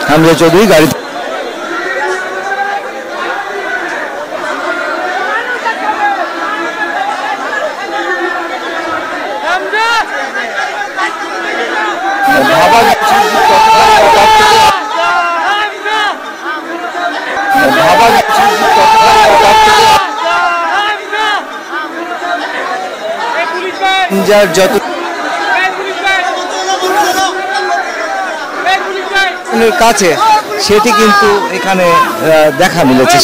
হামজা চৌধুরী গাড়ি যত কাছে সেটি কিন্তু এখানে দেখা মিলেছে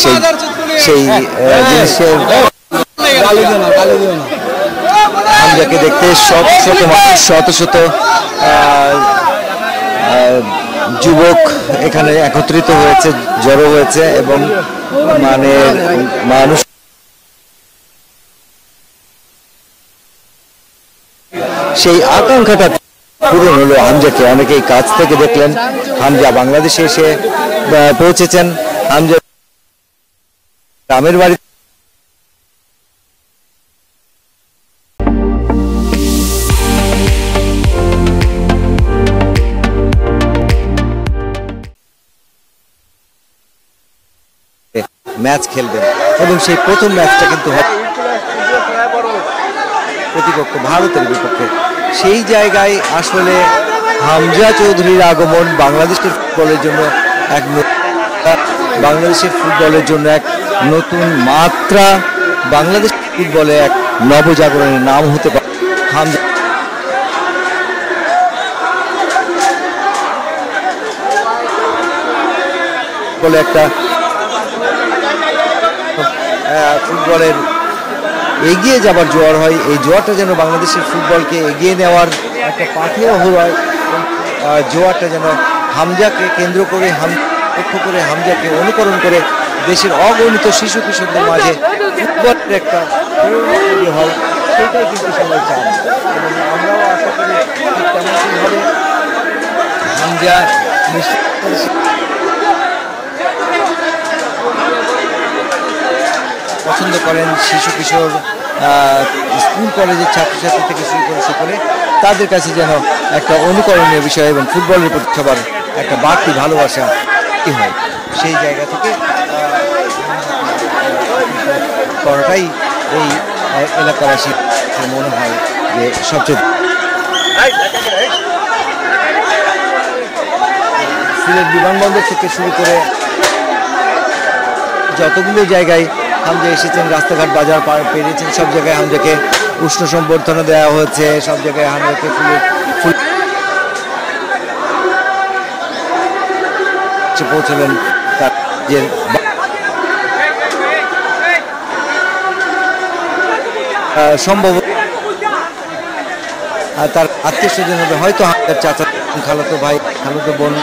সেই জিনিসের হামজাকে দেখতে শত শত মানুষ শত শত যুবক এখানে একত্রিত হয়েছে জড়ো হয়েছে এবং মানে মানুষ সেই আকাঙ্ক্ষাটা পূরণ হলো হামজাকে অনেকেই কাছ থেকে দেখলেন হামজা বাংলাদেশে এসে পৌঁছেছেন হামজা গ্রামের বাড়ি ম্যাচ খেলবেন এবং সেই প্রথম ম্যাচটা কিন্তু প্রতিপক্ষ ভারতের বিপক্ষে সেই জায়গায় আসলে হামজা চৌধুরীর আগমন বাংলাদেশের ফুটবলের জন্য এক নতুন মাত্রা বাংলাদেশ ফুটবলে এক নবজাগরণের নাম হতে পারে হামজা বলে একটা ফুটবলের এগিয়ে যাবার জোয়ার হয় এই জোয়ারটা যেন বাংলাদেশের ফুটবলকে এগিয়ে নেওয়ার একটা পাথেয় হয় জোয়ারটা যেন হামজাকে কেন্দ্র করে লক্ষ্য করে হামজাকে অনুকরণ করে দেশের অগণিত শিশু কিশোরদের মাঝে ফুটবলের একটা প্রেরণা হয় সেটাই কিন্তু সবাই চান এবং আমরাও আশা করি তেমনভাবে হামজা পছন্দ করেন শিশু কিশোর স্কুল কলেজের ছাত্রছাত্রী থেকে শুরু করে সকলে তাদের কাছে যেন একটা অনুকরণীয় বিষয় এবং ফুটবলের প্রতি সবার একটা বাড়তি ভালোবাসা কি হয় সেই জায়গা থেকে করাটাই এই এলাকাবাসী মনে হয় যে সবচেয়ে সিলেট বিমানবন্দর থেকে শুরু করে যতগুলো জায়গায় হামজা এসেছেন রাস্তাঘাট বাজার পেরিয়েছেন সব জায়গায় হামজাকে উষ্ণ সম্বর্ধনা দেওয়া হয়েছে সব জায়গায় হামজাকে ফুল পৌঁছলেন তার সম্ভব তার আত্মীয় স্বজন হবে হয়তো হামজার চাচা খালাতো ভাই খালাতো বোন